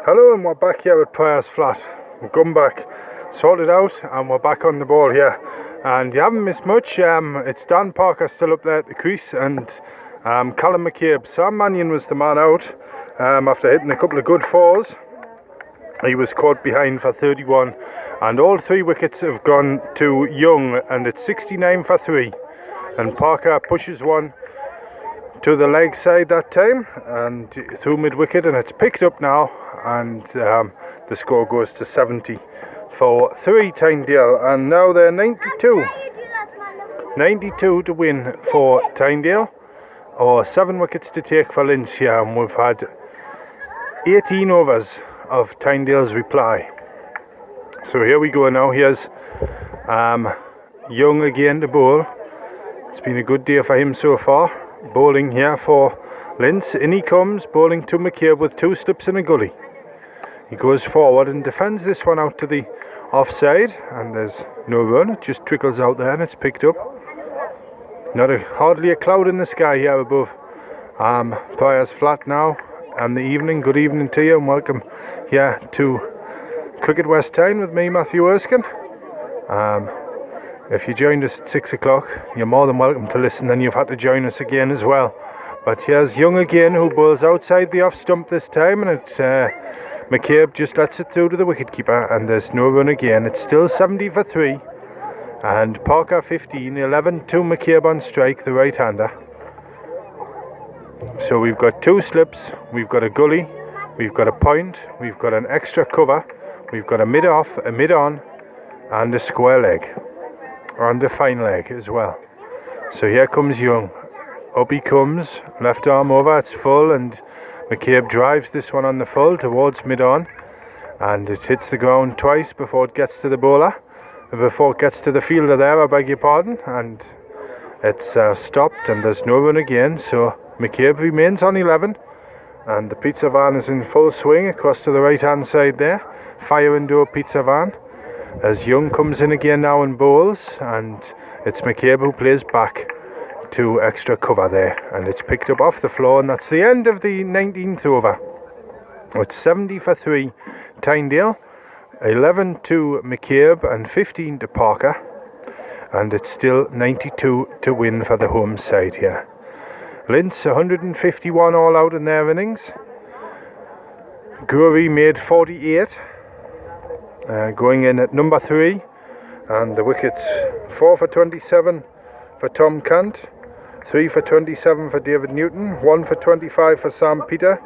Hello, and we're back here at Prior's Flat. We've come back, sorted out, and we're back on the ball here. And you haven't missed much. It's Dan Parker still up there at the crease, and Callum McCabe. Sam Mannion was the man out after hitting a couple of good fours. He was caught behind for 31, and all three wickets have gone to Young, and it's 69 for 3. And Parker pushes one to the leg side that time and through mid wicket, and it's picked up now, and the score goes to 70 for 3 Tynedale, and now they're 92 to win for Tynedale, or 7 wickets to take for Lintz here, and we've had 18 overs of Tynedale's reply. So here we go now. Here's Young again to bowl. It's been a good day for him so far. Bowling here for Lintz. In he comes, bowling to McCabe with 2 slips and a gully. He goes forward and defends this one out to the offside, and there's no run. It just trickles out there and it's picked up. Hardly a cloud in the sky here above Prior's Flat now, and the evening. Good evening to you, and welcome here to Cricket West Tyne with me, Matthew Erskine. If you joined us at 6 o'clock, you're more than welcome to listen, and you've had to join us again as well. But here's Young again, who bowls outside the off stump this time, and it's McCabe just lets it through to the wicketkeeper, and there's no run again. It's still 70 for 3, and Parker 15, 11 to McCabe on strike, the right-hander. So we've got 2 slips, we've got a gully, we've got a point, we've got an extra cover, we've got a mid-off, a mid-on, and a square leg. And a fine leg as well. So here comes Young. Up he comes, left arm over, it's full, and McCabe drives this one on the full towards mid-on, and it hits the ground twice before it gets to the bowler, before it gets to the fielder there, I beg your pardon, and it's stopped, and there's no run again. So McCabe remains on 11, and the pizza van is in full swing across to the right hand side there. Fire indoor pizza van, as Young comes in again now and bowls, and it's McCabe who plays back to extra cover there, and it's picked up off the floor, and that's the end of the 19th over. It's 70 for 3 Tynedale, 11 to McCabe and 15 to Parker, and it's still 92 to win for the home side here. Lintz 151 all out in their innings. Goury made 48. Going in at number 3, and the wickets 4 for 27 for Tom Cant, 3 for 27 for David Newton, 1 for 25 for Sam Peter,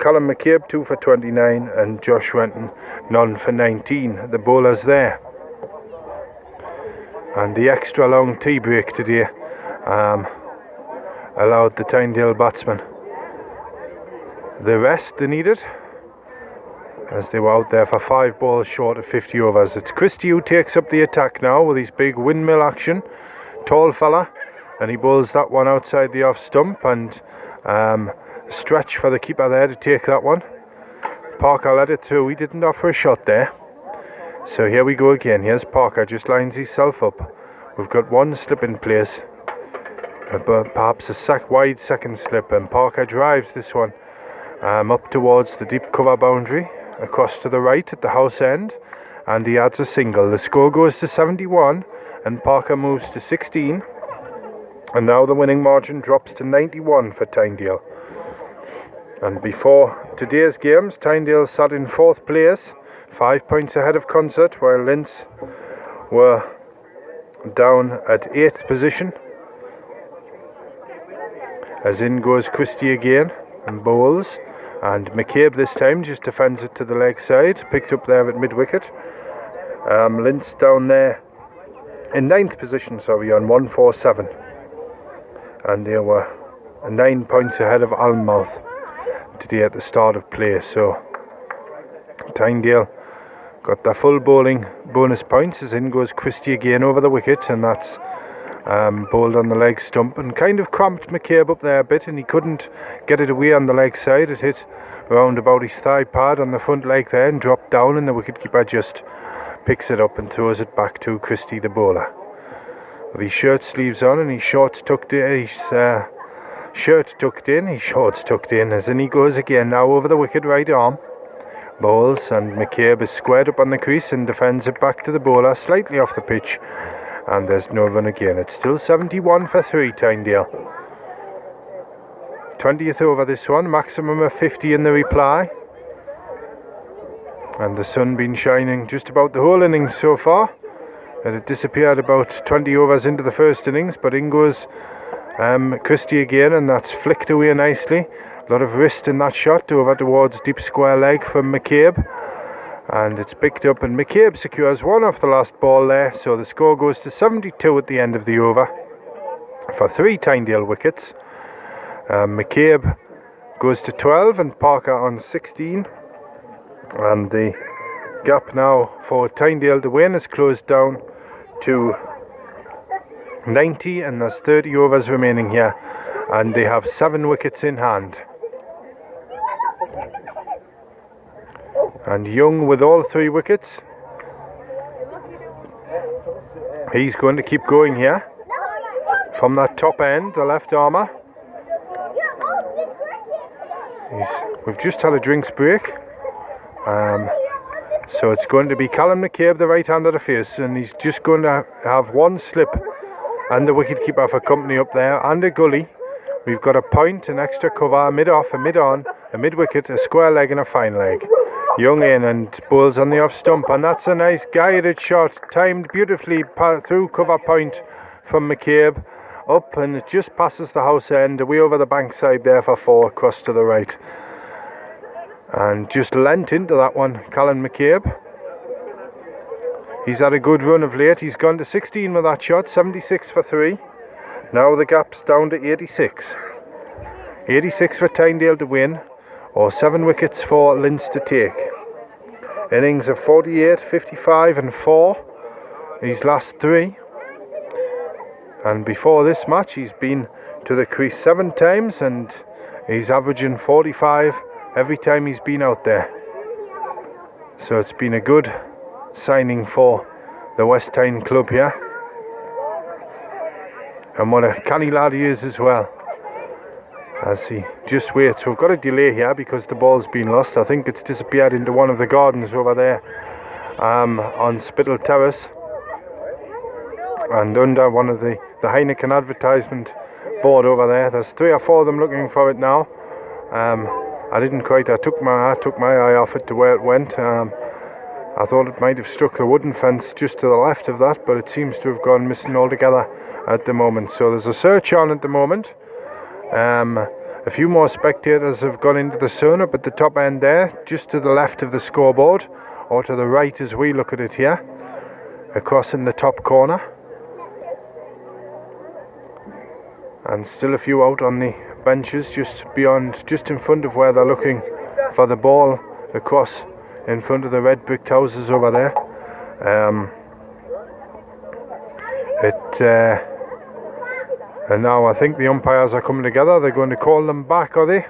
Callum McCabe 2 for 29, and Josh Renton none for 19. The bowlers there, and the extra long tea break today allowed the Tynedale batsmen the rest they needed, as they were out there for 5 balls short of 50 overs. It's Christie who takes up the attack now with his big windmill action. Tall fella, and he bowls that one outside the off stump, and stretch for the keeper there to take that one. Parker let it through, he didn't offer a shot there. So here we go again. Here's Parker, just lines himself up. We've got 1 slip in place, perhaps a wide second slip, and Parker drives this one up towards the deep cover boundary, across to the right at the house end, and he adds a single. The score goes to 71, and Parker moves to 16, and now the winning margin drops to 91 for Tynedale. And before today's games, Tynedale sat in 4th place, 5 points ahead of Concert, while Lintz were down at 8th position. As in goes Christie again and bowls, and McCabe this time just defends it to the leg side, picked up there at mid-wicket. Lintz down there in 9th position, on 147, and they were 9 points ahead of Alnmouth today at the start of play. So Tynedale got their full bowling bonus points, as in goes Christie again over the wicket, and that's bowled on the leg stump and kind of cramped McCabe up there a bit, and he couldn't get it away on the leg side. It hit round about his thigh pad on the front leg there and dropped down, and the wicketkeeper just picks it up and throws it back to Christie the bowler, with his shirt sleeves on and his shorts tucked in, his shorts tucked in, as in he goes again now over the wicket, right arm, bowls, and McCabe is squared up on the crease and defends it back to the bowler, slightly off the pitch, and there's no run again. It's still 71 for 3, Tynedale. 20th over this one, maximum of 50 in the reply, and the sun been shining just about the whole innings so far. It had disappeared about 20 overs into the first innings, but in goes Christie again, and that's flicked away nicely. A lot of wrist in that shot over towards deep square leg from McCabe, and it's picked up, and McCabe secures one off the last ball there, so the score goes to 72 at the end of the over for 3 Tynedale wickets. McCabe goes to 12 and Parker on 16, and the gap now for Tynedale to win is closed down to 90, and there's 30 overs remaining here, and they have 7 wickets in hand. And Young with all 3 wickets. He's going to keep going here from that top end, the left armour. We've just had a drinks break, so it's going to be Callum McCabe, the right hand of the face, and he's just going to have one slip and the wicketkeeper for company up there, and a gully. We've got a point, an extra cover, a mid-off, a mid-on, a mid-wicket, a square leg and a fine leg. Young in and bowls on the off stump, and that's a nice guided shot, timed beautifully through cover point from McCabe, up, and it just passes the house end, away over the bank side there for 4, across to the right. And just lent into that one, Callum McCabe. He's had a good run of late. He's gone to 16 with that shot, 76 for 3. Now the gap's down to 86. 86 for Tynedale to win, or 7 wickets for Lintz to take. Innings of 48, 55 and 4. His last 3. And before this match he's been to the crease 7 times, and he's averaging 45 every time he's been out there. So it's been a good signing for the West Tyne club here, and what a canny lad he is as well, as he just waits. We've got a delay here because the ball's been lost. I think it's disappeared into one of the gardens over there on Spittle Terrace, and under one of the Heineken advertisement board over there. There's 3 or 4 of them looking for it now. I took my eye off it to where it went. I thought it might have struck the wooden fence just to the left of that, but it seems to have gone missing altogether at the moment. So there's a search on at the moment. A few more spectators have gone into the sun up at the top end there, just to the left of the scoreboard, or to the right as we look at it here, across in the top corner. And still a few out on the benches just in front of where they're looking for the ball, across in front of the red bricked houses over there. And now I think the umpires are coming together. They're going to call them back, are they?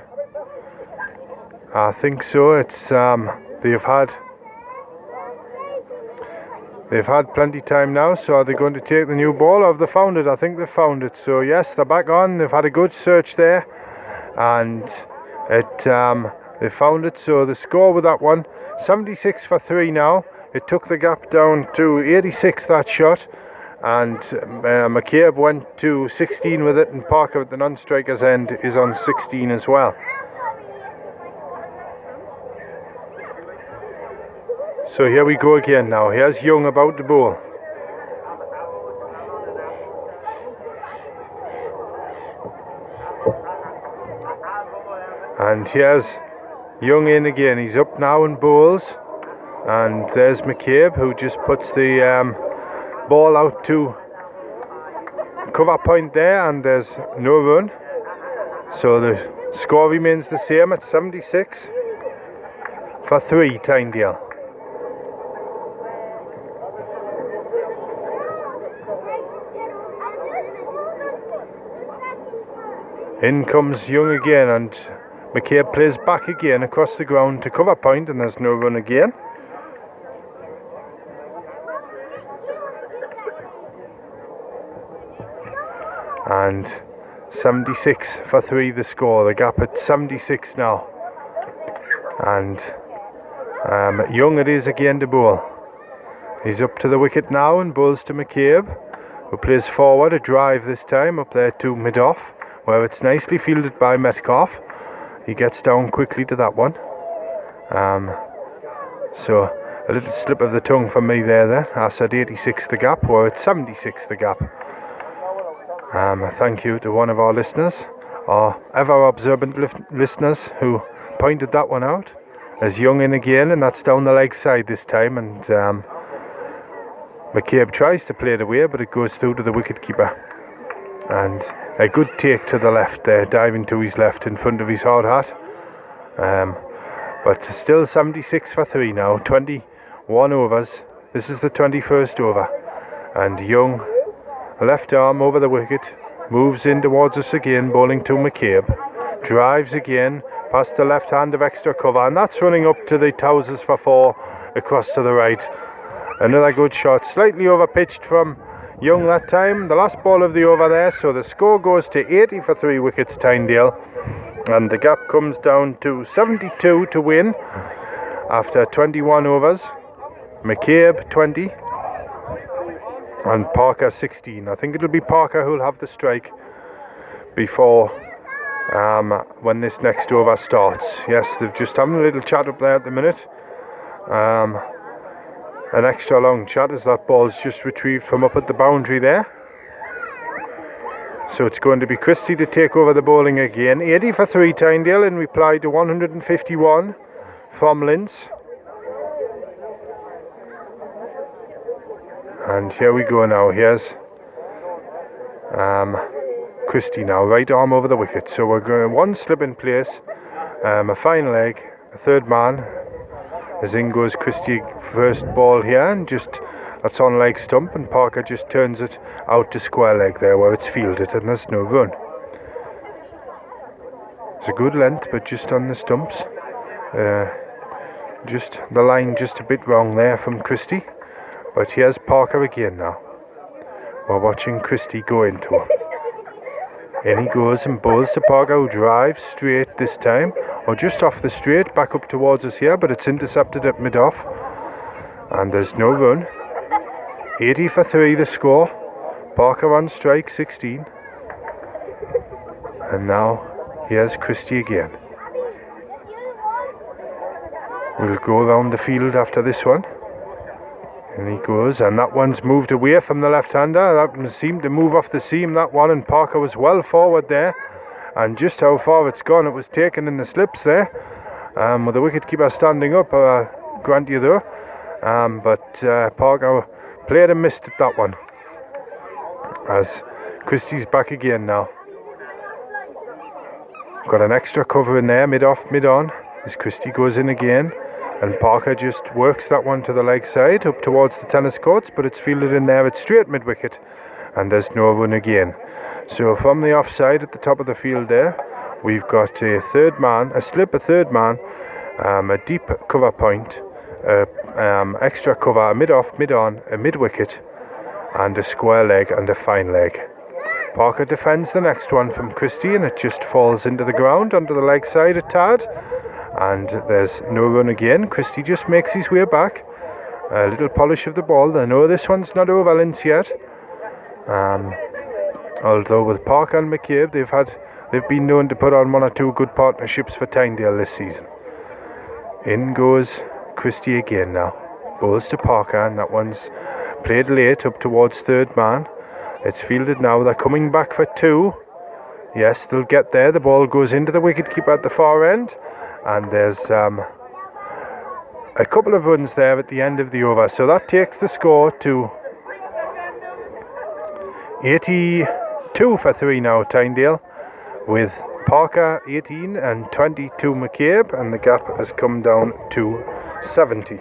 I think so. It's they've had plenty time now, so are they going to take the new ball, or have they found it? I think they've found it. So yes, they're back on. They've had a good search there, and they found it. So the score with that one, 76 for 3 now. It took the gap down to 86, that shot, and McCabe went to 16 with it, and Parker at the non-striker's end is on 16 as well. So here we go again now. Here's Young about to bowl. And here's Young in again. He's up now and bowls. And there's McCabe, who just puts the ball out to cover point there, and there's no run. So the score remains the same at 76 for 3, Tynedale. In comes Young again, and McCabe plays back again across the ground to cover point, and there's no run again. And 76 for 3 the score. The gap at 76 now. And Young it is again to bowl. He's up to the wicket now and bowls to McCabe, who plays forward, a drive this time up there to mid-off, where it's nicely fielded by Metcalf. He gets down quickly to that one. So a little slip of the tongue from me there then. I said 86 the gap, well it's 76 the gap. Thank you to one of our listeners, our ever observant listeners, who pointed that one out. As Young in again, and that's down the leg side this time, and McCabe tries to play it away, but it goes through to the wicket-keeper. And a good take to the left there, diving to his left in front of his hard hat. But still 76 for 3 now, 21 overs. This is the 21st over. And Young, left arm over the wicket, moves in towards us again, bowling to McCabe. Drives again, past the left hand of extra cover, and that's running up to the Towsers for 4, across to the right. Another good shot, slightly over pitched from Young that time, the last ball of the over there, so the score goes to 80 for 3 wickets, Tynedale, and the gap comes down to 72 to win after 21 overs. McCabe 20 and Parker 16. I think it'll be Parker who'll have the strike before when this next over starts. Yes, they're just having a little chat up there at the minute. An extra long chat as that ball's just retrieved from up at the boundary there. So it's going to be Christie to take over the bowling again. 80 for 3 Tynedale in reply to 151 from Lintz. And here we go now. Here's Christie now, right arm over the wicket. So we're going one slip in place, a fine leg, a third man. As in goes Christie, first ball here, and just that's on leg stump, and Parker just turns it out to square leg there where it's fielded, and there's no run. It's a good length, but just on the stumps. Just the line just a bit wrong there from Christie. But here's Parker again now. We're watching Christie go into him. In he goes and bowls to Parker, who drives straight this time, or just off the straight, back up towards us here, but it's intercepted at mid-off. And there's no run. 80 for 3 the score. Parker on strike, 16. And now here's Christie again. We'll go around the field after this one. And he goes, and that one's moved away from the left-hander. That one seemed to move off the seam, that one, and Parker was well forward there. And just how far it's gone, it was taken in the slips there. With the wicket-keeper standing up, grant you though. But Parker played and missed at that one. As Christie's back again now. Got an extra cover in there, mid-off, mid-on, as Christie goes in again. And Parker just works that one to the leg side, up towards the tennis courts, but it's fielded in there, it's straight mid-wicket, and there's no run again. So from the offside at the top of the field there, we've got a third man, a slip, a third man, a deep cover point, extra cover, a mid-off, mid-on, a mid-wicket, and a square leg and a fine leg. Parker defends the next one from Christie, and it just falls into the ground onto the leg side a tad. And there's no run again. Christie just makes his way back. A little polish of the ball. I know this one's not over Lintz yet. Although with Parker and McCabe, they've been known to put on one or two good partnerships for Tynedale this season. In goes Christie again now. Bowls to Parker, and that one's played late up towards third man. It's fielded now. They're coming back for 2. Yes, they'll get there. The ball goes into the wicket-keeper at the far end. And there's a couple of runs there at the end of the over. So that takes the score to 82 for 3 now, Tynedale, with Parker 18 and 22 McCabe, and the gap has come down to 70.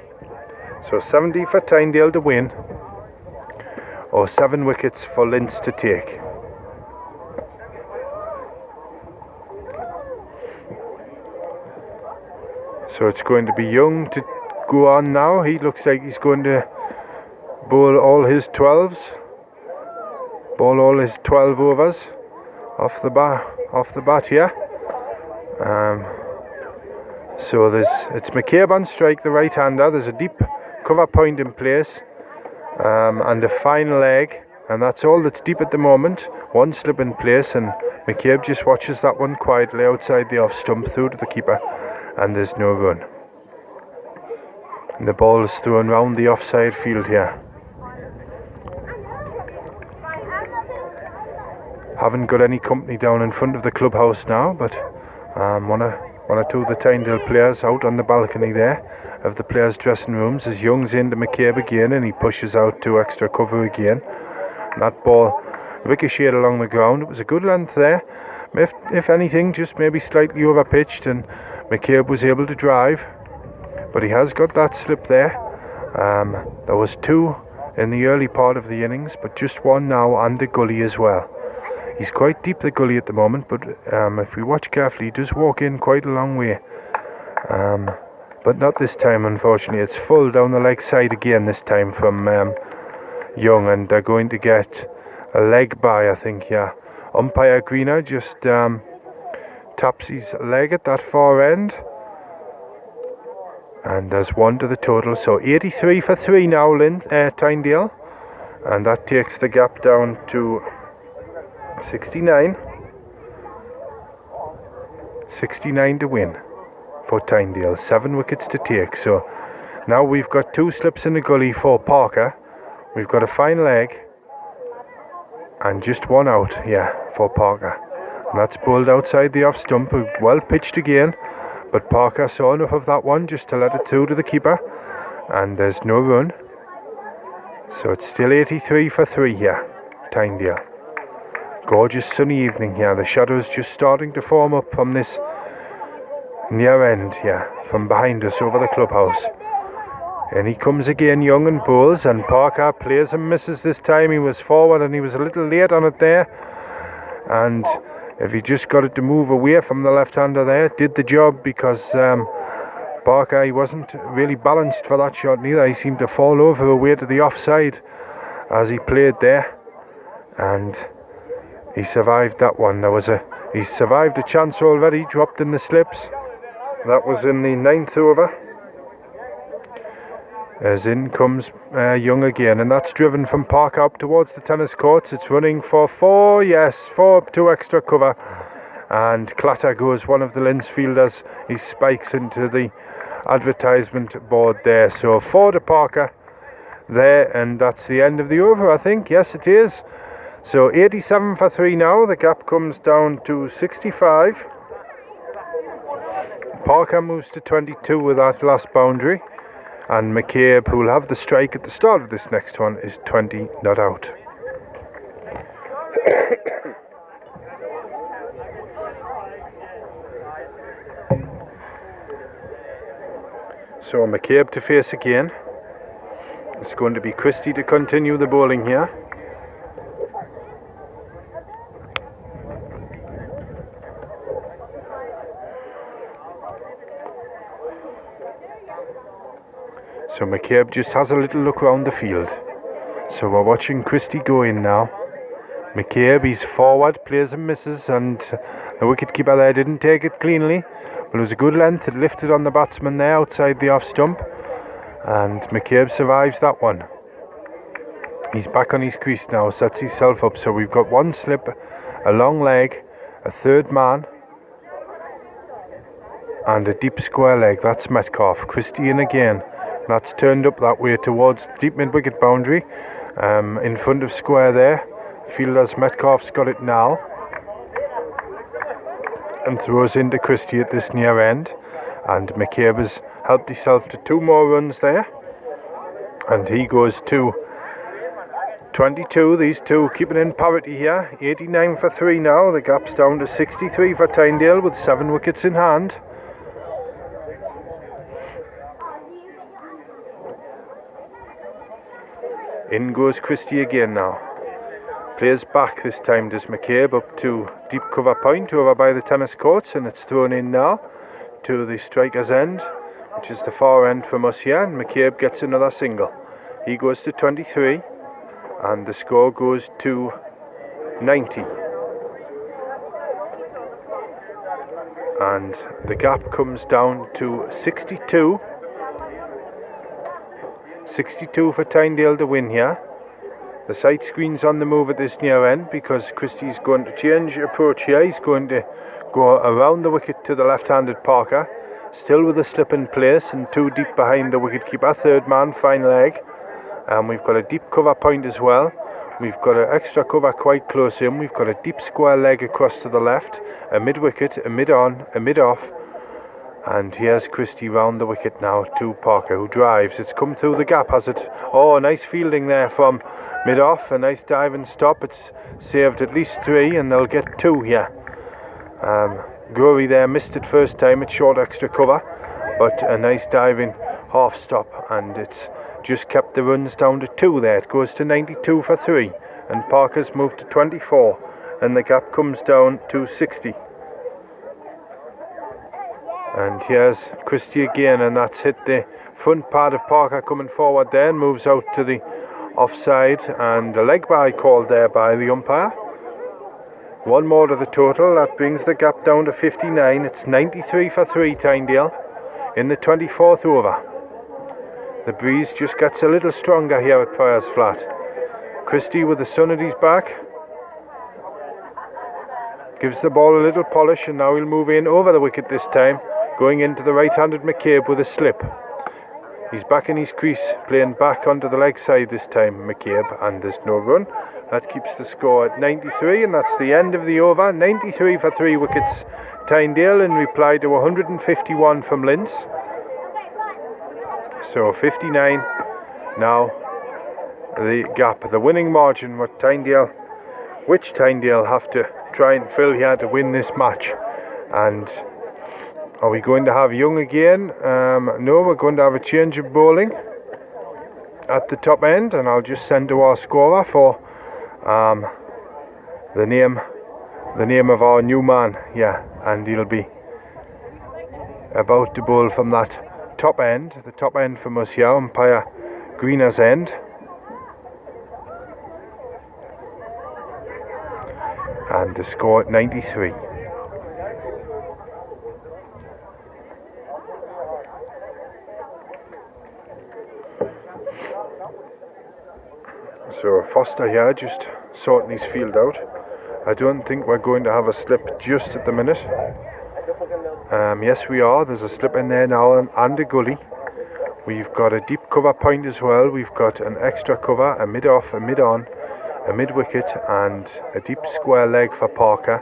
So 70 for Tynedale to win, or 7 wickets for Lintz to take. So it's going to be Young to go on now. He looks like he's going to bowl all his 12s. Bowl all his 12 overs off the bat here. So it's McCabe on strike, the right-hander. There's a deep cover point in place, and a fine leg, and that's all that's deep at the moment. One slip in place, and McCabe just watches that one quietly outside the off stump through to the keeper, and there's no run. And the ball is thrown round the offside field here. Haven't got any company down in front of the clubhouse now, but one or two of the Tynedale players out on the balcony there of the players' dressing rooms as Young's into McCabe again, and he pushes out to extra cover again. And that ball ricocheted along the ground. It was a good length there. If anything, just maybe slightly overpitched, and McCabe was able to drive. But he has got that slip there. There was two in the early part of the innings, but just one now, and the gully as well. He's quite deep, the gully, at the moment, but if we watch carefully, he does walk in quite a long way. But not this time, unfortunately. It's full down the leg side again this time from Young, and they're going to get a leg by, I think, yeah. Umpire Greener just taps his leg at that far end. And there's one to the total, so 83 for 3 now, Tynedale. And that takes the gap down to 69. 69 to win for Tynedale. 7 wickets to take. So now we've got 2 slips in the gully for Parker. We've got a fine leg. And just 1 out, yeah, for Parker. And that's bowled outside the off stump. Well pitched again. But Parker saw enough of that one just to let it through to the keeper. And there's no run. So it's still 83 for 3 here, Tynedale. Gorgeous sunny evening here. The shadows just starting to form up from this near end here, from behind us over the clubhouse. And he comes again, Young, and bowls, and Parker plays and misses this time. He was forward and he was a little late on it there. And if he just got it to move away from the left-hander there, it did the job, because Parker, he wasn't really balanced for that shot neither. He seemed to fall over away to the offside as he played there. And he survived that one. He survived a chance already, dropped in the slips. That was in the 9th over. As in comes Young again, and that's driven from Parker up towards the tennis courts. It's running for 4, yes, 4 up to extra cover. And clatter goes one of the Lintz fielders. He spikes into the advertisement board there. So 4 to Parker there, and that's the end of the over, I think. Yes, it is. So 87 for 3 now. The gap comes down to 65. Parker moves to 22 with that last boundary. And McCabe, who will have the strike at the start of this next one, is 20 not out. So McCabe to face again. It's going to be Christie to continue the bowling here. So McCabe just has a little look around the field. So we're watching Christie go in now. McCabe, he's forward, plays and misses, and the wicketkeeper there didn't take it cleanly, but it was a good length. It lifted on the batsman there outside the off stump, and McCabe survives that one. He's back on his crease now, sets himself up. So we've got 1 slip, a long leg, a 3rd man, and a deep square leg. That's Metcalf. Christie in again. That's turned up that way towards the deep mid-wicket boundary, in front of square there. Fielders Metcalf's got it now, and throws into Christie at this near end. And McCabe has helped himself to 2 more runs there, and he goes to 22. These two keeping in parity here. 89 for 3 now. The gap's down to 63 for Tynedale with 7 wickets in hand. In goes Christie again now. Plays back this time, does McCabe, up to deep cover point over by the tennis courts, and it's thrown in now to the striker's end, which is the far end from us here, and McCabe gets another single. He goes to 23, and the score goes to 90. and the gap comes down to 62. 62 for Tynedale to win here. The sight screen's on the move at this near end because Christie's going to change approach here. He's going to go around the wicket to the left-handed Parker, still with a slip in place and 2 deep behind the wicket-keeper, third man, fine leg. And we've got a deep cover point as well. We've got an extra cover quite close in. We've got a deep square leg across to the left, a mid-wicket, a mid-on, a mid-off. And here's Christie round the wicket now to Parker, who drives. It's come through the gap, has it? Oh, nice fielding there from mid-off. A nice dive and stop. It's saved at least 3, and they'll get 2 here. Gory there missed it first time. It's short extra cover, but a nice diving half stop, and it's just kept the runs down to 2 there. It goes to 92 for 3, and Parker's moved to 24, and the gap comes down to 60. And here's Christie again, and that's hit the front part of Parker coming forward there, and moves out to the offside, and a leg bye called there by the umpire. 1 more to the total. That brings the gap down to 59. It's 93 for 3, Tynedale, in the 24th over. The breeze just gets a little stronger here at Priors Flat. Christie with the sun at his back gives the ball a little polish, and now he'll move in over the wicket this time, going into the right-handed McCabe with a slip. He's back in his crease, playing back onto the leg side this time, McCabe, and there's no run. That keeps the score at 93, and that's the end of the over. 93 for 3 wickets, Tynedale, in reply to 151 from Lintz. So 59 now, the gap, the winning margin, which Tynedale have to try and fill here to win this match. And are we going to have Young again? No, we're going to have a change of bowling at the top end, and I'll just send to our scorer for the name of our new man, and he'll be about to bowl from that top end, the top end from us here, umpire Greener's end. And the score at 93. So Foster here just sorting his field out. I don't think we're going to have a slip just at the minute. Yes, we are. There's a slip in there now and a gully. We've got a deep cover point as well. We've got an extra cover, a mid-off, a mid-on, a mid-wicket, and a deep square leg for Parker.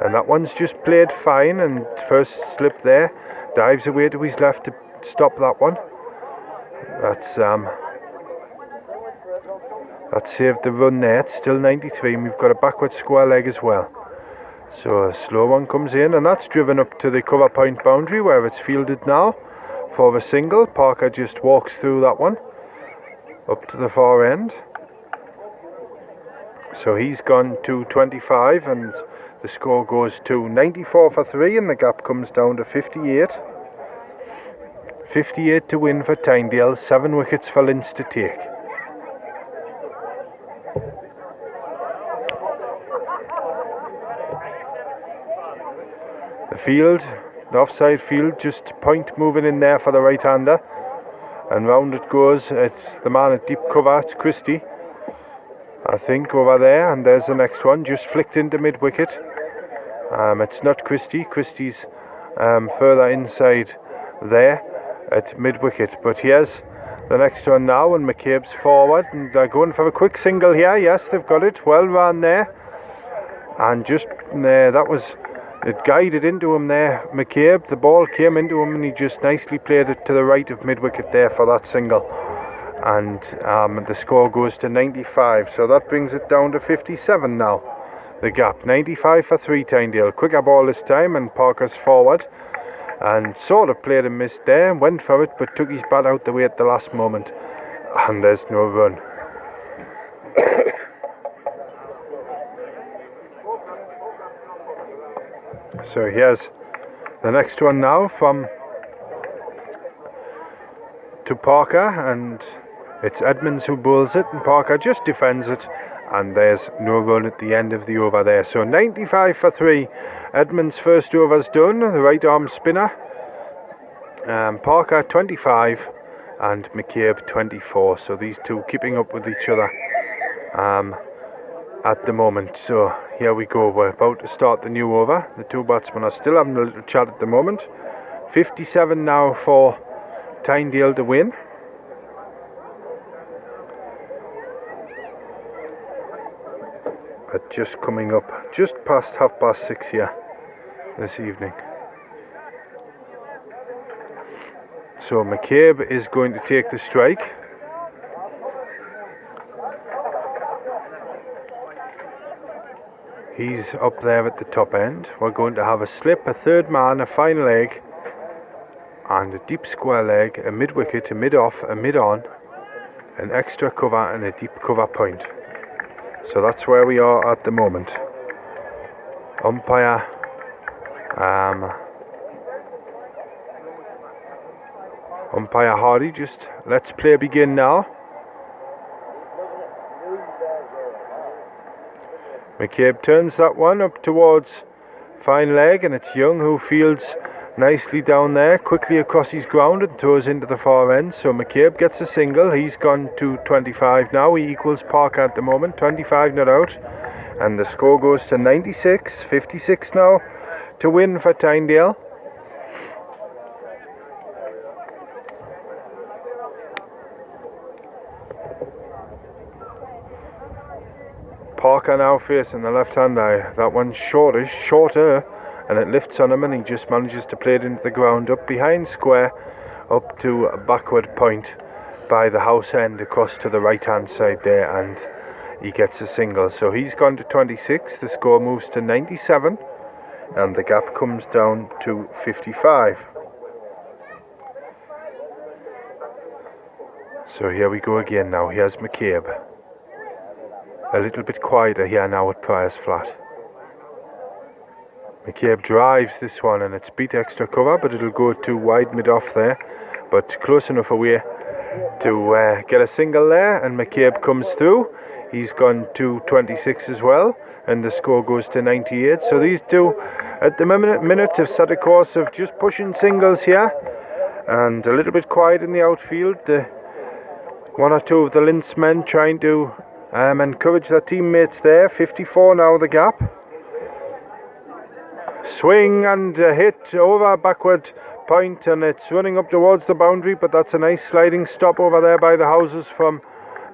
And that one's just played fine, and first slip there, dives away to his left to stop that one. That saved the run there. It's still 93, and we've got a backward square leg as well. So a slow one comes in, and that's driven up to the cover point boundary where it's fielded now for a single. Parker just walks through that one up to the far end. So he's gone to 25, and the score goes to 94 for 3, and the gap comes down to 58. 58 to win for Tynedale, 7 wickets for Lintz to take. The offside field, just point moving in there for the right-hander, and round it goes. It's the man at deep cover, it's Christie, I think, over there, and there's the next one, just flicked into mid-wicket. It's not Christie. Christie's further inside there at mid-wicket, but here's the next one now, and McCabe's forward, and they're going for a quick single here. Yes, they've got it, well run there, and just there, that was, it guided into him there, McCabe. The ball came into him, and he just nicely played it to the right of mid-wicket there for that single. And the score goes to 95, so that brings it down to 57 now, the gap. 95 for 3, Tynedale. Quicker ball this time, and Parker's forward, and sort of played and missed there, went for it, but took his bat out the way at the last moment, and there's no run. So here's the next one now to Parker, and it's Edmonds who bowls it, and Parker just defends it, and there's no run at the end of the over there. So 95 for 3, Edmonds' first over's done, the right arm spinner. Parker 25 and McCabe 24. So these two keeping up with each other at the moment. So here we go, we're about to start the new over. The two batsmen are still having a little chat at the moment. 57 now for Tynedale to win. But just coming up just past 6:30 here this evening. So McCabe is going to take the strike. He's up there at the top end. We're going to have a slip, a third man, a fine leg, and a deep square leg, a mid wicket, a mid off, a mid on, an extra cover and a deep cover point. So that's where we are at the moment. Umpire Hardy just lets play begin now. McCabe turns that one up towards fine leg, and it's Young who fields nicely down there, quickly across his ground and throws into the far end. So McCabe gets a single. He's gone to 25 now. He equals Parker at the moment, 25 not out, and the score goes to 96. 56 now to win for Tynedale. Parker now facing the left-hand eye. That one's shorter, and it lifts on him, and he just manages to play it into the ground, up behind square, up to a backward point by the house end, across to the right-hand side there, and he gets a single. So he's gone to 26. The score moves to 97, and the gap comes down to 55. So here we go again now. Here's McCabe. A little bit quieter here now at Prior's Flat. McCabe drives this one, and it's beat extra cover, but it'll go too wide mid-off there, but close enough away to get a single there, and McCabe comes through. He's gone to 26 as well, and the score goes to 98. So these two at the minute have set a course of just pushing singles here, and a little bit quiet in the outfield. One or two of the Lintz men trying to encourage their teammates there. 54 now the gap. Swing and hit over a backward point, and it's running up towards the boundary, but that's a nice sliding stop over there by the houses from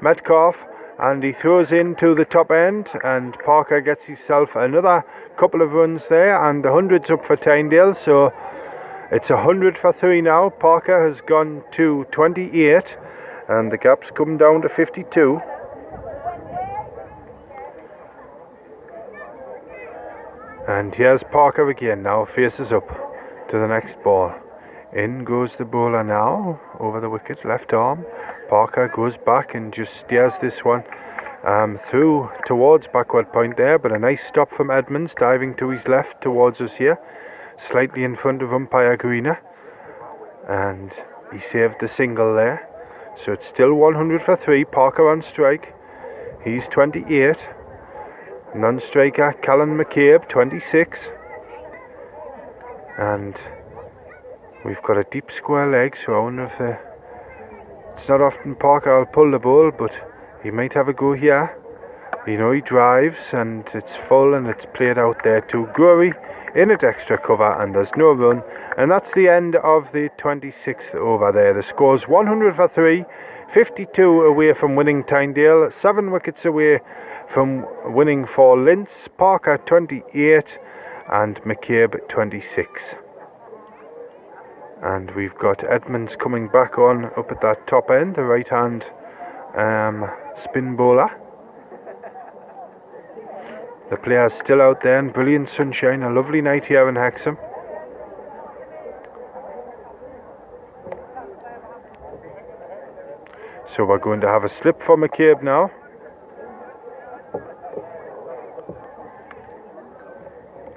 Metcalf, and he throws into the top end, and Parker gets himself another couple of runs there, and the 100's up for Tynedale. So it's 100 for 3 now. Parker has gone to 28, and the gap's come down to 52. And here's Parker again now, faces up to the next ball. In goes the bowler now, over the wicket, left arm. Parker goes back and just steers this one through towards backward point there, but a nice stop from Edmonds, diving to his left towards us here, slightly in front of umpire Greener, and he saved the single there. So it's still 100 for 3, Parker on strike. He's 28. Non-striker Callan McCabe 26, and we've got a deep square leg, so I wonder if it's not often Parker will pull the ball, but he might have a go here. You know, he drives, and it's full, and it's played out there to Gory in at extra cover, and there's no run, and that's the end of the 26th over there. The score's 100 for 3, 52 away from winning Tynedale, 7 wickets away from winning for Lintz. Parker 28 and McCabe 26. And we've got Edmonds coming back on up at that top end, the right hand spin bowler. The players still out there in brilliant sunshine, a lovely night here in Hexham. So we're going to have a slip for McCabe now.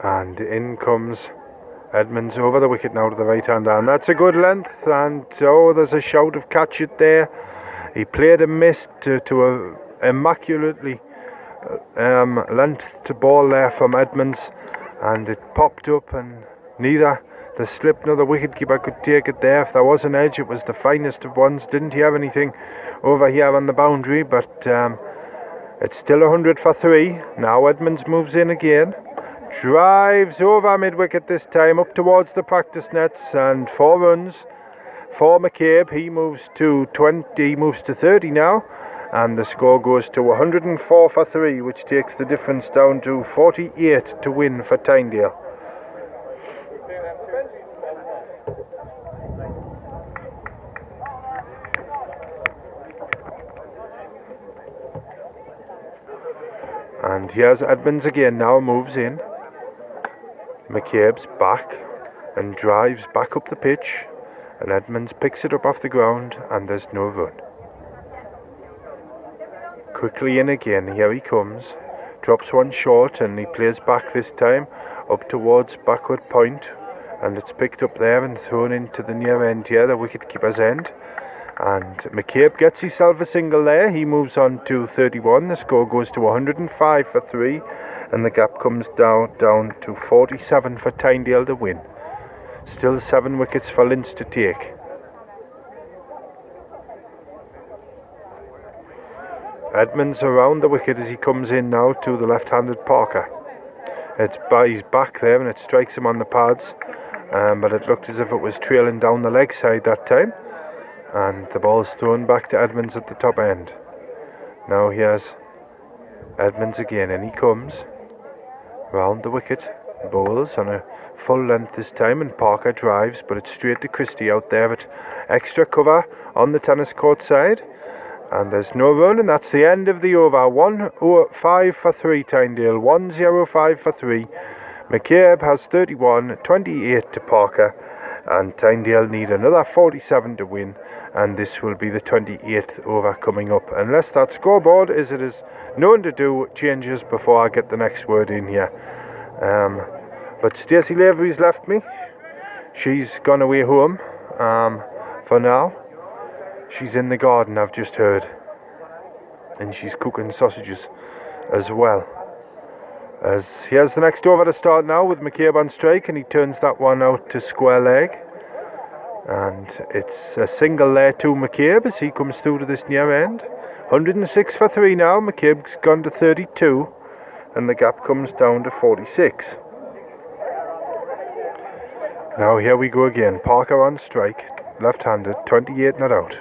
And in comes Edmonds over the wicket now to the right hand arm. That's a good length, and there's a shout of catch it there. He played a miss to a immaculately length to ball there from Edmonds, and it popped up, and neither the slip nor the wicketkeeper could take it there. If there was an edge, it was the finest of ones. Didn't he have anything over here on the boundary, but it's still 100 for 3. Now Edmonds moves in again, drives over mid-wicket this time up towards the practice nets, and 4 runs for McCabe. He moves to 30 now, and the score goes to 104 for 3, which takes the difference down to 48 to win for Tynedale. And here's Edmonds again now, moves in. McCabe's back and drives back up the pitch, and Edmonds picks it up off the ground, and there's no run. Quickly in again, here he comes, drops one short, and he plays back this time up towards backward point, and it's picked up there and thrown into the near end here, the wicket-keeper's end. And McCabe gets himself a single there. He moves on to 31. The score goes to 105 for 3, and the gap comes down to 47 for Tynedale to win. Still 7 wickets for Lintz to take. Edmonds around the wicket as he comes in now to the left-handed Parker. He's back there, and it strikes him on the pads, but it looked as if it was trailing down the leg side that time. And the ball's thrown back to Edmonds at the top end. Now here's Edmonds again, and he comes round the wicket, bowls on a full length this time, and Parker drives, but it's straight to Christie out there at extra cover on the tennis court side. And there's no run, and that's the end of the over. 105 for 3 Tynedale, 105 for 3. McCabe has 31, 28 to Parker, and Tynedale need another 47 to win, and this will be the 28th over coming up, unless that scoreboard, as it is known to do, changes before I get the next word in here. But Stacey Lavery's left me. She's gone away home for now. She's in the garden, I've just heard, and she's cooking sausages as well. As here's the next over to start now, with McCabe on strike, and he turns that one out to square leg, and it's a single there to McCabe as he comes through to this near end. 106 for 3 now. McCabe's gone to 32, and the gap comes down to 46. Now here we go again. Parker on strike, left-handed, 28 not out.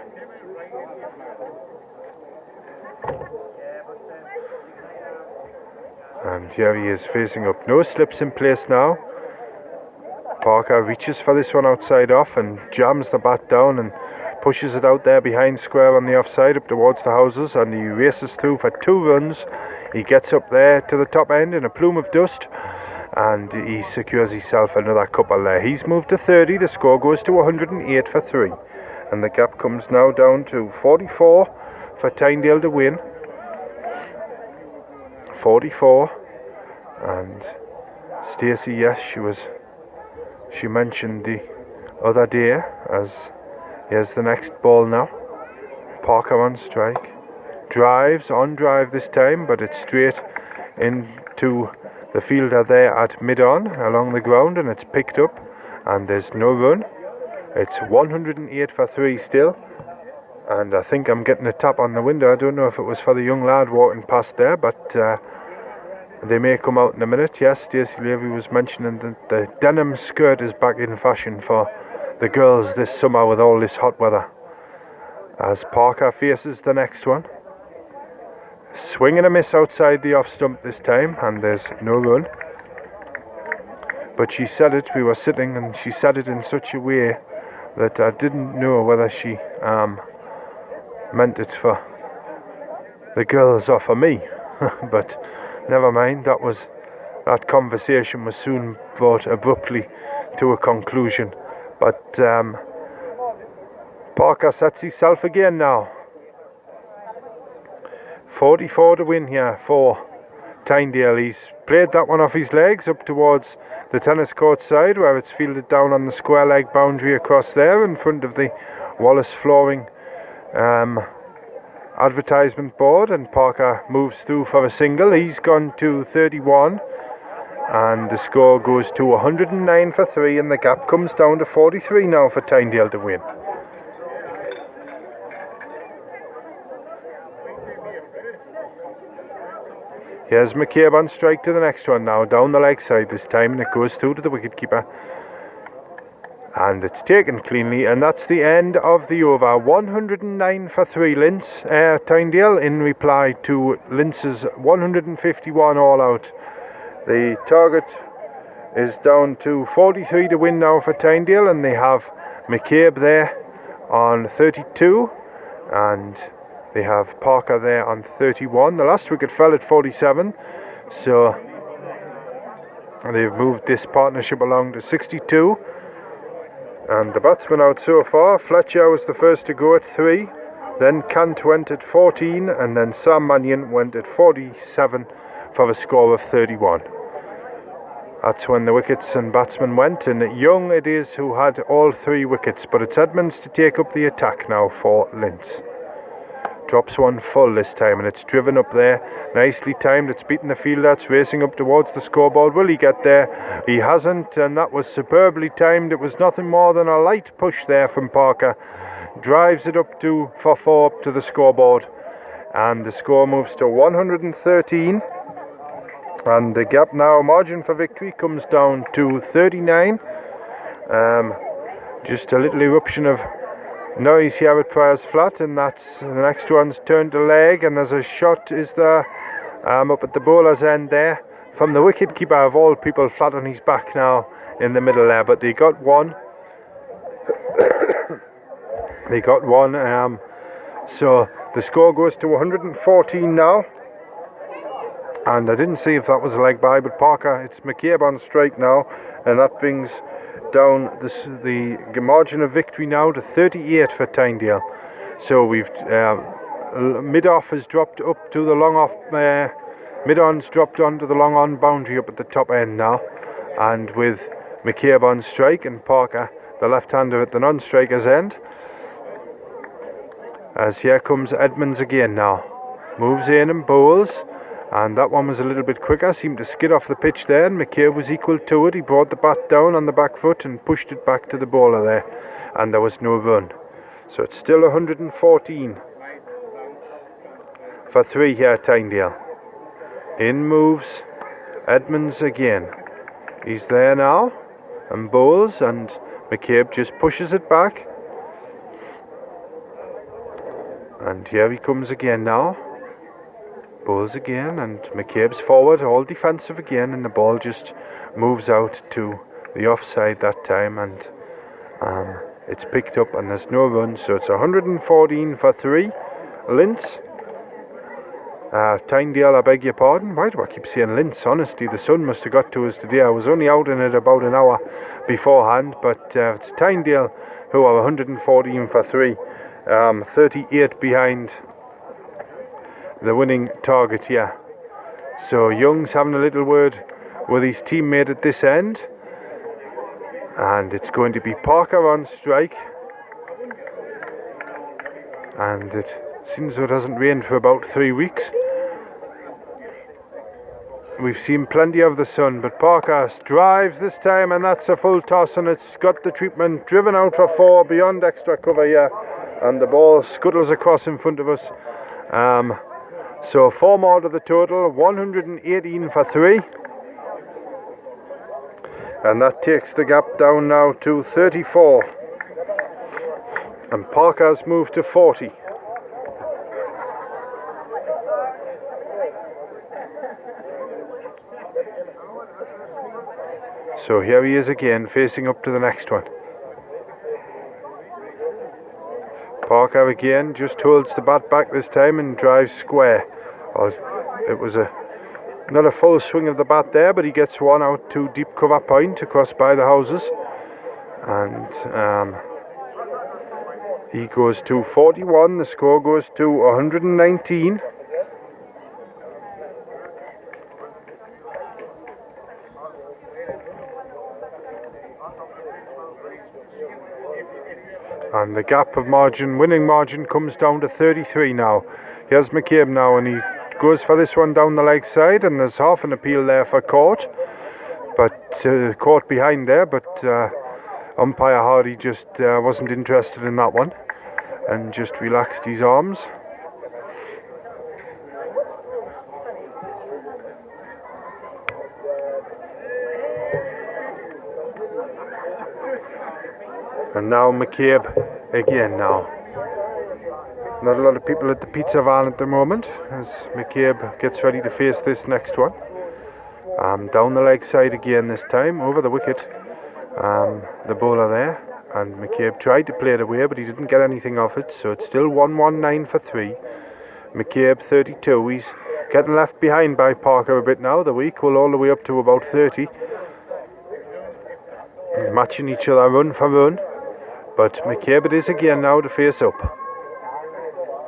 And here he is facing up. No slips in place now. Parker reaches for this one outside off and jams the bat down and pushes it out there behind square on the offside up towards the houses, and he races through for 2 runs. He gets up there to the top end in a plume of dust, and he secures himself another couple there. He's moved to 30. The score goes to 108 for 3, and the gap comes now down to 44 for Tynedale to win. 44. And Stacey, yes, she mentioned the other day, as here's the next ball now. Parker on strike, drives on drive this time, but it's straight into the fielder there at mid-on along the ground, and it's picked up, and there's no run. It's 108 for 3 still, and I think I'm getting a tap on the window. I don't know if it was for the young lad walking past there, but they may come out in a minute. Yes, Stacey Levy was mentioning that the denim skirt is back in fashion for the girls this summer with all this hot weather. As Parker faces the next one. Swing and a miss outside the off stump this time, and there's no run. But she said it, we were sitting, and she said it in such a way that I didn't know whether she meant it for the girls or for me. But never mind, that conversation was soon brought abruptly to a conclusion. But Parker sets himself again now. 44 to win here for Tynedale. He's played that one off his legs up towards the tennis court side, where it's fielded down on the square leg boundary across there in front of the Wallace Flooring advertisement board, and Parker moves through for a single. He's gone to 31, And the score goes to 109 for 3, and the gap comes down to 43 now for Tynedale to win. Here's McCabe on strike to the next one now, down the leg side this time, and it goes through to the wicketkeeper. And it's taken cleanly, and that's the end of the over. 109 for 3 Lintz, Tynedale, in reply to Lintz's 151 all out. The target is down to 43 to win now for Tynedale, and they have McCabe there on 32, and they have Parker there on 31. The last wicket fell at 47, so they've moved this partnership along to 62. And the batsmen out so far: Fletcher was the first to go at 3, then Cant went at 14, and then Sam Mannion went at 47 for a score of 31. That's when the wickets and batsmen went, and Young it is who had all 3 wickets, but it's Edmonds to take up the attack now for Lintz. Drops one full this time, and it's driven up there, nicely timed. It's beaten the fielder, it's racing up towards the scoreboard. Will he get there? He hasn't, and that was superbly timed. It was nothing more than a light push there from Parker. Drives it up for 4 up to the scoreboard, and the score moves to 113, and the gap now, margin for victory, comes down to 39. Just a little eruption of noise here at Priors Flat, and that's the next one's turned to leg, and there's a shot is there up at the bowler's end there from the wicketkeeper of all people, flat on his back now in the middle there, but they got one. So the score goes to 114 now, and I didn't see if that was a leg by, but Parker, it's McCabe on strike now, and that brings down the margin of victory now to 38 for Tynedale. So we've mid-off has dropped up to the long off, mid-on's dropped onto the long on boundary up at the top end now, and with McCabe on strike and Parker the left-hander at the non-striker's end, as here comes Edmonds again now, moves in and bowls. And that one was a little bit quicker, seemed to skid off the pitch there, and McCabe was equal to it. He brought the bat down on the back foot and pushed it back to the bowler there, and there was no run. So it's still 114 for 3 here at Tynedale. In moves Edmonds again. He's there now and bowls, and McCabe just pushes it back. And here he comes again now. Bowls again, and McCabe's forward, all defensive again, and the ball just moves out to the offside that time, and it's picked up, and there's no run. So it's 114 for 3 Lintz. Tynedale, I beg your pardon. Why do I keep saying Lintz? Honestly, the sun must have got to us today. I was only out in it about an hour beforehand, but it's Tynedale who are 114 for 3, 38 behind the winning target here. So Young's having a little word with his teammate at this end, and it's going to be Parker on strike, and it seems though it hasn't rained for about 3 weeks. We've seen plenty of the sun, but Parker drives this time, and that's a full toss, and it's got the treatment, driven out for 4 beyond extra cover here, and the ball scuttles across in front of us. So 4 more to the total, 118 for 3. And that takes the gap down now to 34. And Parker's moved to 40. So here he is again, facing up to the next one. Parker again just holds the bat back this time and drives square. It was not a full swing of the bat there, but he gets one out to deep cover point across by the houses, and he goes to 41. The score goes to 119. And the gap of margin, winning margin, comes down to 33 now. Here's McCabe now, and he goes for this one down the leg side, and there's half an appeal there for court. but caught behind there, but umpire Hardy just wasn't interested in that one and just relaxed his arms. And now McCabe again now. Not a lot of people at the pizza van at the moment as McCabe gets ready to face this next one. Down the leg side again this time, over the wicket. The bowler there, and McCabe tried to play it away but he didn't get anything off it, so it's still 119 for 3. McCabe 32, he's getting left behind by Parker a bit now. They're equal all the way up to about 30. Matching each other run for run, but McCabe it is again now to face up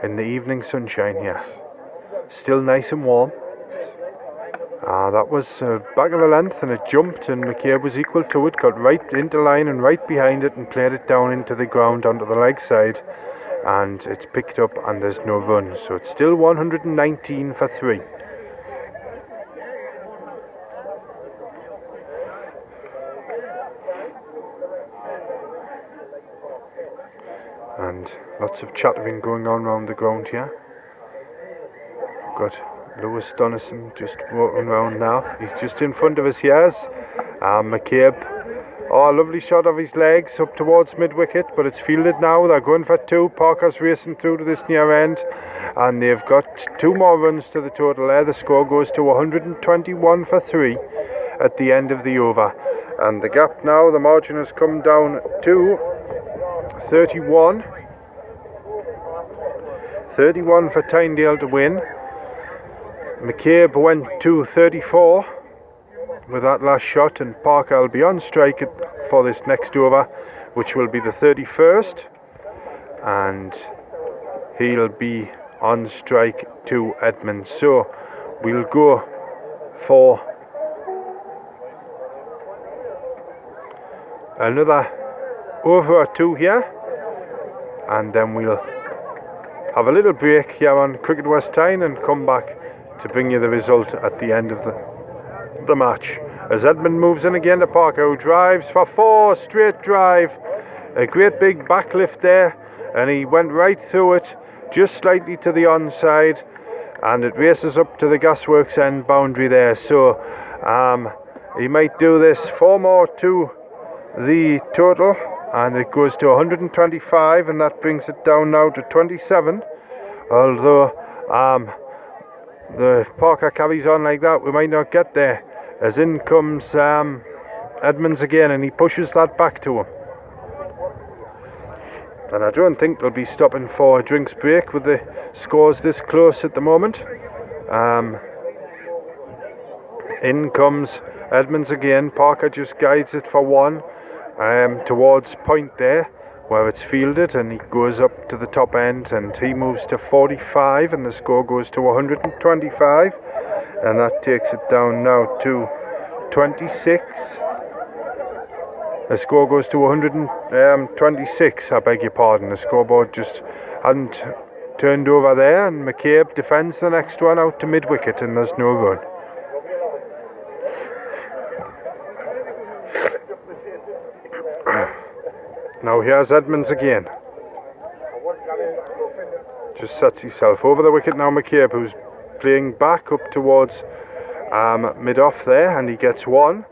in the evening sunshine here. Still nice and warm. That was back of the length and it jumped, and McCabe was equal to it, got right into line and right behind it and played it down into the ground onto the leg side, and it's picked up and there's no run, so it's still 119 for 3. And lots of chattering going on around the ground here. Got Lewis Donison just walking around now. He's just in front of us here. McCabe, oh, lovely shot of his legs up towards mid-wicket, but it's fielded now. They're going for 2. Parker's racing through to this near end, and they've got 2 more runs to the total there. The score goes to 121 for 3 at the end of the over. And the gap now, the margin has come down to 31. 31 for Tynedale to win. McCabe went to 34 with that last shot, and Parker will be on strike for this next over, which will be the 31st, and he'll be on strike to Edmonds. So we'll go for another over or 2 here, and then we'll have a little break here on Cricket West Tyne and come back to bring you the result at the end of the match. As Edmund moves in again to Parker, who drives for 4, straight drive. A great big backlift there, and he went right through it, just slightly to the onside, and it races up to the gasworks end boundary there. So he might do this 4 more to the total, and it goes to 125, and that brings it down now to 27. Although the Parker carries on like that, we might not get there, as in comes Edmonds again, and he pushes that back to him. And I don't think they'll be stopping for a drinks break with the scores this close at the moment. In comes Edmonds again. Parker just guides it for 1 towards point there where it's fielded, and he goes up to the top end and he moves to 45, and the score goes to 125, and that takes it down now to 26. The score goes to 126, I beg your pardon. The scoreboard just hadn't turned over there, and McCabe defends the next one out to mid-wicket, and there's no run. Now here's Edmonds again. Just sets himself over the wicket now. McCabe, who's playing back up towards mid-off there, and he gets 1.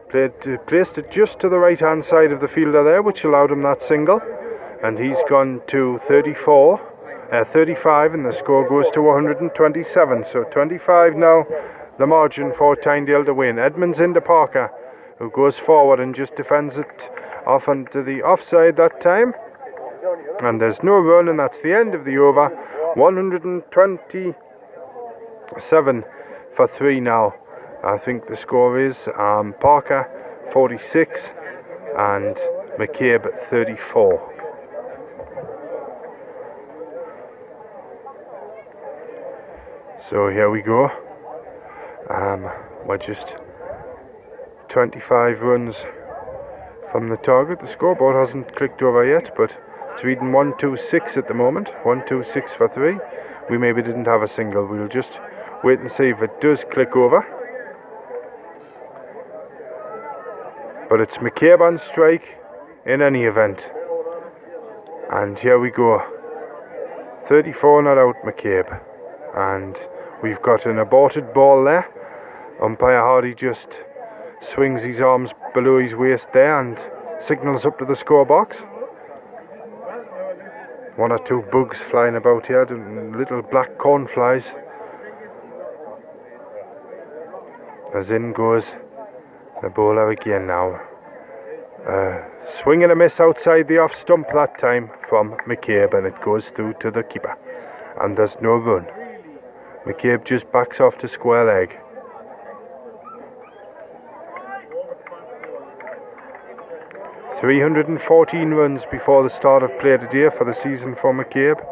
Placed it just to the right hand side of the fielder there, which allowed him that single, and he's gone to 35, and the score goes to 127. So 25 now, the margin for Tynedale to win. Edmonds into Parker, who goes forward and just defends it off onto the offside that time, and there's no run, and that's the end of the over. 127 for 3 now. I think the score is Parker 46 and McCabe 34. So here we go. We're just 25 runs from the target. The scoreboard hasn't clicked over yet, but it's reading 126 at the moment. 126 for 3. We maybe didn't have a single. We'll just wait and see if it does click over. But it's McCabe on strike in any event. And here we go. 34 not out, McCabe. And we've got an aborted ball there. Umpire Hardy just swings his arms below his waist there and signals up to the score box. One or two bugs flying about here, little black corn flies. As in goes the bowler again now. Swing and a miss outside the off stump that time from McCabe, and it goes through to the keeper. And there's no run. McCabe just backs off to square leg. "314 runs before the start of play today for the season for McCabe.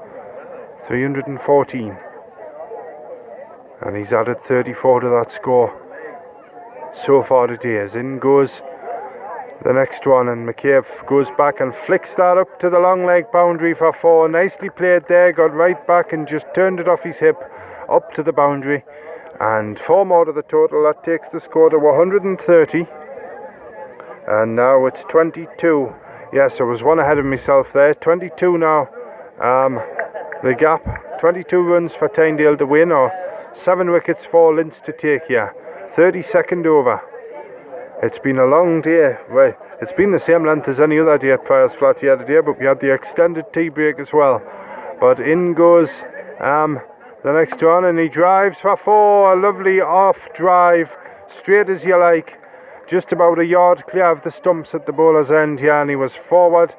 314. And he's added 34 to that score so far today. As in goes the next one, and McCabe goes back and flicks that up to the long leg boundary for 4. Nicely played there, got right back and just turned it off his hip up to the boundary. And 4 more to the total. That takes the score to 130. And now it's 22. Yes, I was one ahead of myself there. 22 now. The gap. 22 runs for Tynedale to win, or 7 wickets for Lintz to take here. 32nd over. It's been a long day. Well, it's been the same length as any other day at Priors Flat here today, but we had the extended tea break as well. But in goes the next one, and he drives for 4. A lovely off drive, straight as you like. Just about a yard clear of the stumps at the bowler's end here, and he was forward,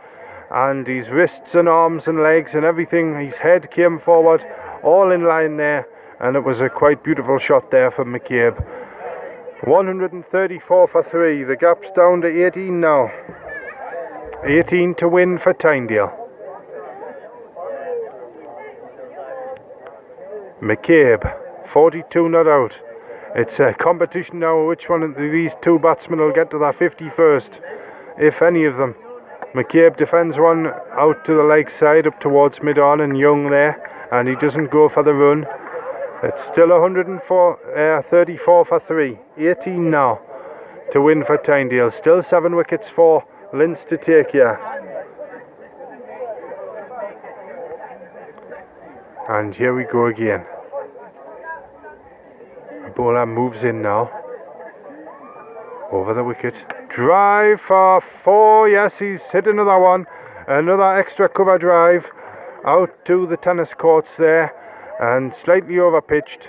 and his wrists and arms and legs and everything, his head came forward, all in line there, and it was a quite beautiful shot there from McCabe. 134 for 3. The gap's down to 18 now. 18 to win for Tynedale. McCabe, 42 not out. It's a competition now which one of these two batsmen will get to their 51st, if any of them. McCabe defends one out to the leg side up towards mid-on and Young there, and he doesn't go for the run. It's still 34 for 3. 18 now to win for Tynedale. Still 7 wickets for Lintz to take here. And here we go again. The bowler moves in now. Over the wicket. Drive for 4. Yes, he's hit another one. Another extra cover drive out to the tennis courts there, and slightly over pitched.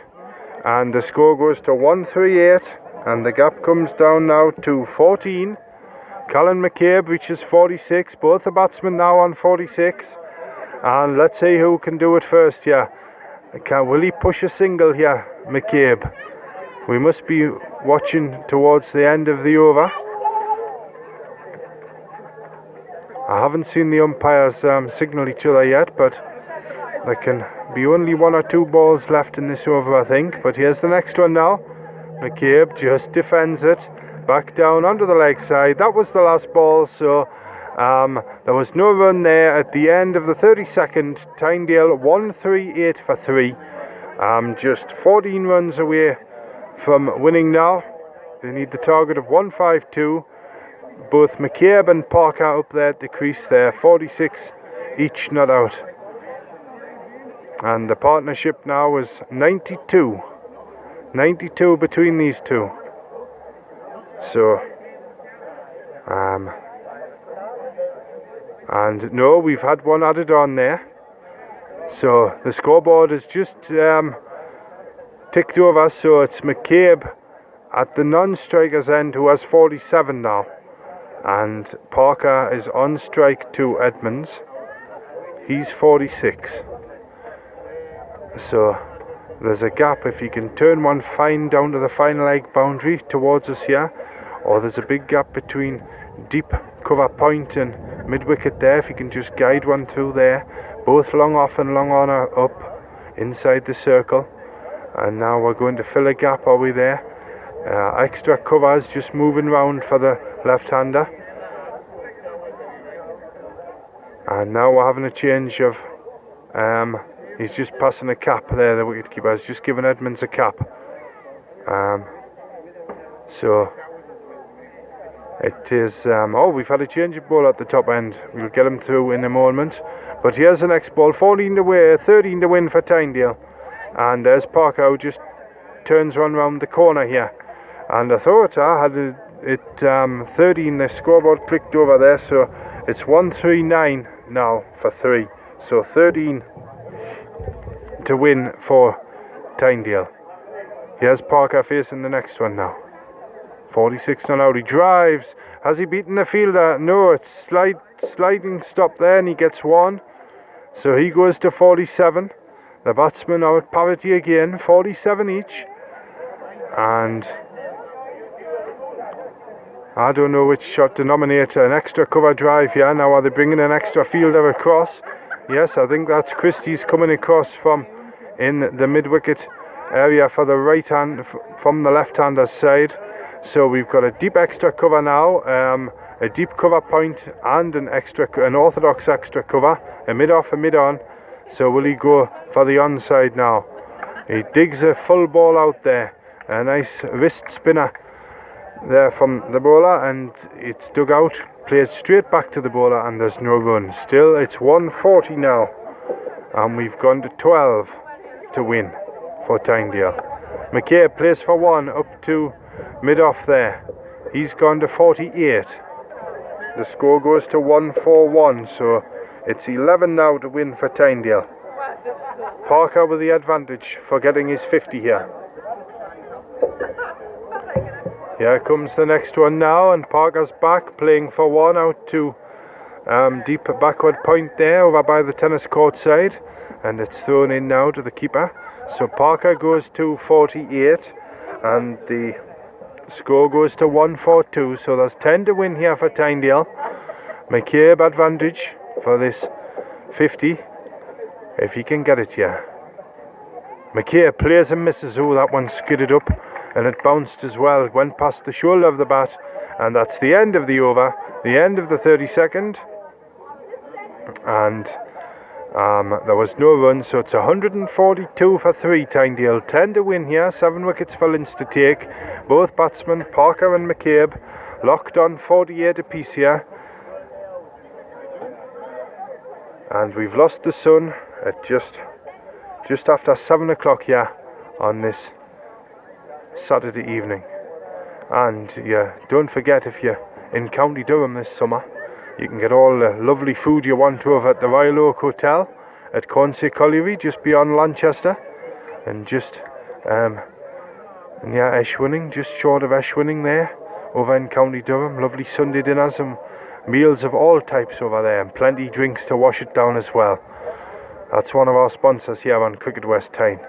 And the score goes to 138, and the gap comes down now to 14. Colin McCabe reaches 46. Both the batsmen now on 46. And let's see who can do it first here. Will he push a single here, McCabe? We must be watching towards the end of the over. I haven't seen the umpires signal each other yet, but there can be only 1 or 2 balls left in this over, I think. But here's the next one now. McCabe just defends it. Back down onto the leg side. That was the last ball, so there was no run there at the end of the 32nd. Tynedale 138 for 3. Just 14 runs away from winning now. They need the target of 152. Both McCabe and Parker up there at the crease there. 46 each not out. And the partnership now is 92. 92 between these two. So, and no, we've had one added on there. So the scoreboard is just ticked over. So it's McCabe at the non-striker's end who has 47 now. And Parker is on strike to Edmonds. He's 46. So there's a gap if he can turn one fine down to the final leg boundary towards us here, or there's a big gap between deep cover point and mid-wicket there, if he can just guide one through there. Both long off and long on are up inside the circle, and now we're going to fill a gap. Are we there? Extra covers just moving round for the left-hander, and now we're having a change of he's just passing a cap there. The wicketkeeper has just given Edmonds a cap. So It is, oh, we've had a change of ball at the top end. We'll get him through in a moment. But here's the next ball, 14 to win, 13 to win for Tynedale. And there's Parker, who just turns one round the corner here. And I thought I had it 13, the scoreboard clicked over there, so it's 139 now for 3. So 13 to win for Tynedale. Here's Parker facing the next one now. 46 not out, he drives. Has he beaten the fielder? No, it's sliding stop there and he gets one. So he goes to 47. The batsmen are at parity again, 47 each. And I don't know which shot to nominate. An extra cover drive here. Now are they bringing an extra fielder across? Yes, I think that's Christie's coming across from in the mid-wicket area for the right hand, from the left-hander's side. So we've got a deep extra cover now, a deep cover point and an orthodox extra cover, a mid-off, a mid-on. So will he go for the onside now? He digs a full ball out there, a nice wrist spinner there from the bowler, and it's dug out, played straight back to the bowler, and there's no run. Still, it's 140 now, and we've gone to 12 to win for Tynedale. McCabe plays for 1 up to mid-off there. He's gone to 48. The score goes to 141, so it's 11 now to win for Tynedale. Parker with the advantage for getting his 50 here. Here comes the next one now, and Parker's back, playing for 1 out to deep backward point there over by the tennis court side, and it's thrown in now to the keeper. So Parker goes to 48 and the score goes to 142, so there's 10 to win here for Tynedale. McCabe advantage for this 50 if he can get it here. McCabe plays and misses. Oh, that one skidded up and it bounced as well. It went past the shoulder of the bat, and that's the end of the over, the end of the 32nd. And there was no run, so it's 142 for 3 Tynedale. 10 to win here, 7 wickets for Lintz to take. Both batsmen, Parker and McCabe, locked on 48 apiece here. And we've lost the sun at just after 7 o'clock here on this Saturday evening. And yeah, don't forget, if you're in County Durham this summer, you can get all the lovely food you want over at the Royal Oak Hotel at Cornsay Colliery, just beyond Lanchester, and just near Ashwinning, just short of Ashwinning there, over in County Durham. Lovely Sunday dinners and meals of all types over there, and plenty drinks to wash it down as well. That's one of our sponsors here on Cricket West Tyne.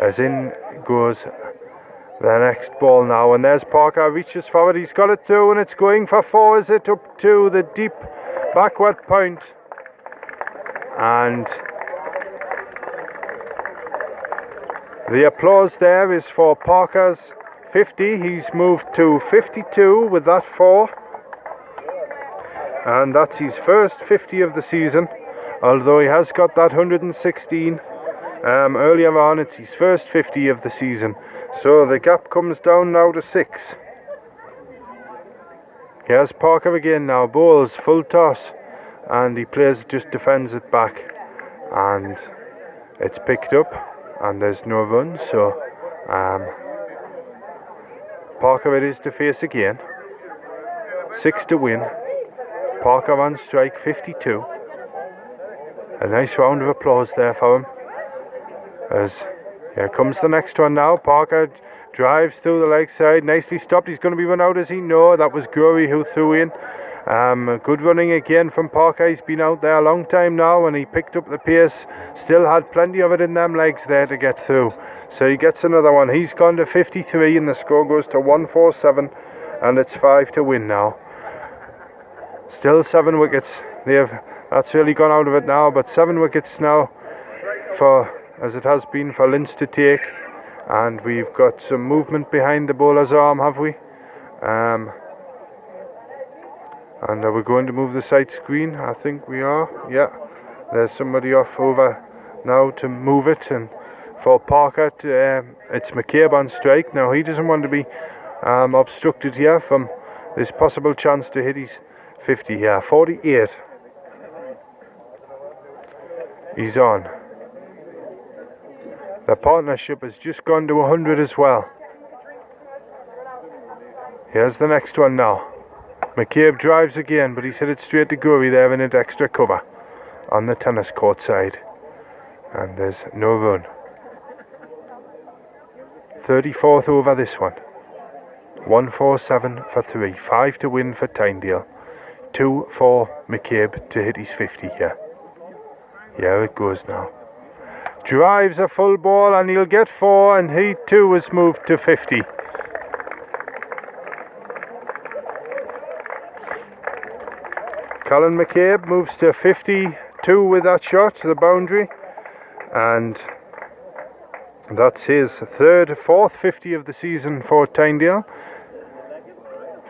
As in goes the next ball now, and there's Parker, reaches forward, he's got it through, and it's going for 4. Is it up to the deep backward point? And the applause there is for Parker's 50. He's moved to 52 with that 4, and that's his first 50 of the season, although he has got that 116 earlier on. It's his first 50 of the season. So the gap comes down now to 6. Here's Parker again now, bowls, full toss, and he just defends it back, and it's picked up, and there's no run, so Parker it is to face again. 6 to win. Parker on strike, 52. A nice round of applause there for him. As here comes the next one now. Parker drives through the leg side, nicely stopped. He's going to be run out, is he? No, that was Gory who threw in. Good running again from Parker. He's been out there a long time now, and he picked up the pace. Still had plenty of it in them legs there to get through. So he gets another one. He's gone to 53, and the score goes to 147, and it's 5 to win now. Still 7 wickets. That's really gone out of it now, but 7 wickets now for, as it has been, for Lintz to take. And we've got some movement behind the bowler's arm, have we? And are we going to move the side screen? I think we are. Yeah, there's somebody off over now to move it, and for Parker it's McCabe on strike. Now he doesn't want to be obstructed here from There's possible chance to hit his 50 here. 48. He's on. The partnership has just gone to 100 as well. Here's the next one now. McCabe drives again, but he's hit it straight to Gurry there in an extra cover on the tennis court side. And there's no run. 34th over this one. 147 for 3. 5 to win for Tynedale. 2 for McCabe to hit his 50 here. Here it goes now. Drives a full ball and he'll get 4, and he too has moved to 50. Colin McCabe moves to 52 with that shot to the boundary, and that's his fourth 50 of the season for Tynedale.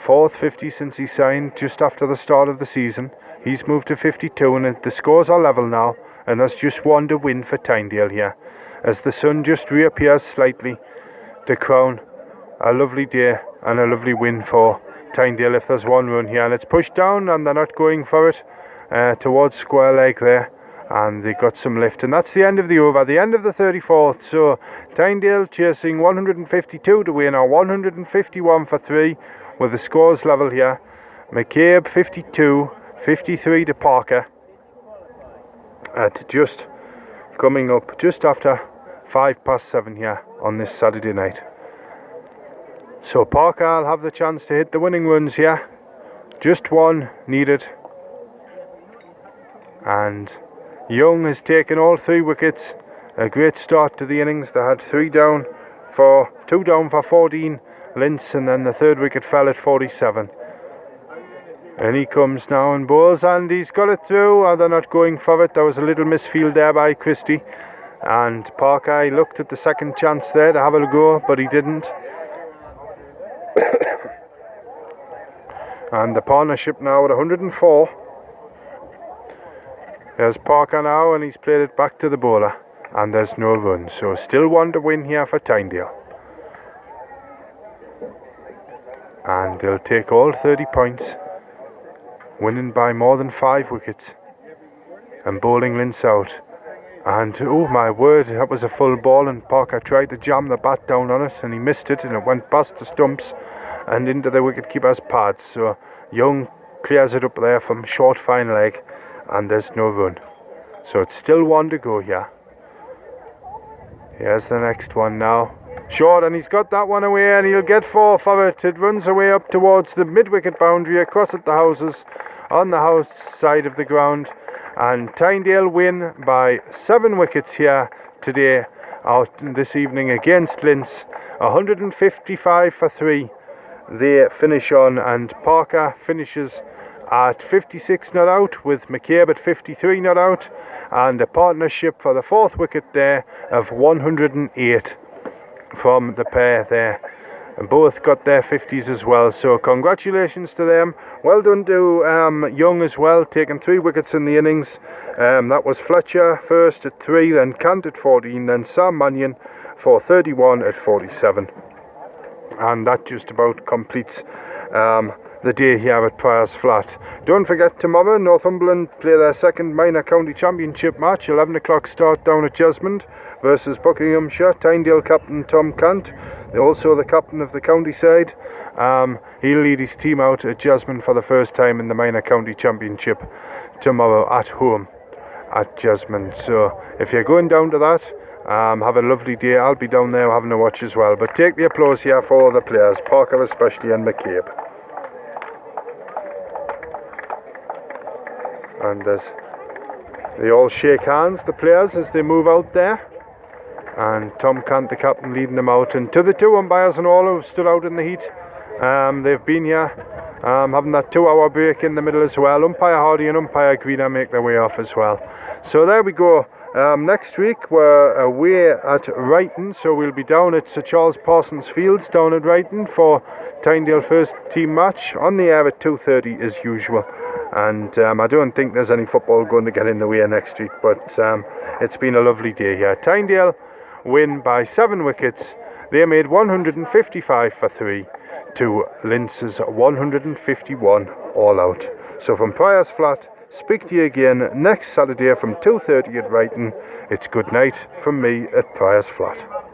Fourth 50 since he signed just after the start of the season. He's moved to 52, and the scores are level now, and that's just one to win for Tynedale here, as the sun just reappears slightly to crown a lovely day and a lovely win for Tynedale if there's one run here. And it's pushed down, and they're not going for it towards square leg there, and they got some lift, and that's the end of the over, the end of the 34th. So Tynedale chasing 152 to win, or 151 for 3 with the scores level here. McCabe 52, 53 to Parker at just coming up just after 7:05 here on this Saturday night. So Parker will have the chance to hit the winning runs here. Just one needed. And Young has taken all 3 wickets. A great start to the innings. They had 2 down for 14 Lintz, and then the 3rd wicket fell at 47. And he comes now and bowls, and he's got it through. Oh, they're not going for it. There was a little misfield there by Christie. And Parker, he looked at the second chance there to have a go, but he didn't. And the partnership now at 104. There's Parker now, and he's played it back to the bowler, and there's no run. So still one to win here for Tynedale. And they'll take all 30 points, winning by more than 5 wickets, and bowling Lintz out. And oh my word, that was a full ball, and Parker tried to jam the bat down on it, and he missed it, and it went past the stumps and into the wicketkeeper's pads. So Young clears it up there from short fine leg, and there's no run. So it's still one to go here. Here's the next one now. Short, and he's got that one away, and he'll get 4 for it. It runs away up towards the mid-wicket boundary, across at the houses, on the house side of the ground. And Tynedale win by 7 wickets here today, out this evening against Lintz. 155 for 3 they finish on, and Parker finishes at 56 not out, with McCabe at 53 not out, and a partnership for the 4th wicket there of 108 from the pair there. And both got their 50s as well, so congratulations to them. Well done to Young as well, taking 3 wickets in the innings. That was Fletcher first at 3, then Kant at 14, then Sam Mannion for 31 at 47. And that just about completes the day here at Priors Flat. Don't forget, tomorrow Northumberland play their 2nd minor county championship match, 11 o'clock start down at Jesmond versus Buckinghamshire. Tynedale captain Tom Kant, also the captain of the county side. He'll lead his team out at Jesmond for the first time in the minor county championship tomorrow at home at Jesmond. So if you're going down to that, have a lovely day. I'll be down there having a watch as well. But take the applause here for all the players, Parker especially, and McCabe. And they all shake hands, the players, as they move out there. And Tom Kant, the captain, leading them out. And to the 2 umpires and all who stood out in the heat, they've been here having that 2-hour break in the middle as well. Umpire Hardy and Umpire Greener make their way off as well. So there we go. Next week we're away at Wrighton, so we'll be down at Sir Charles Parsons Fields down at Wrighton for Tynedale first team match, on the air at 2:30 as usual. And I don't think there's any football going to get in the way next week, but it's been a lovely day here. Tynedale win by 7 wickets. They made 155 for 3 to Lintz's 151 all out. So from Prior's Flat, speak to you again next Saturday from 2:30 at Wrighton. It's good night from me at Prior's Flat.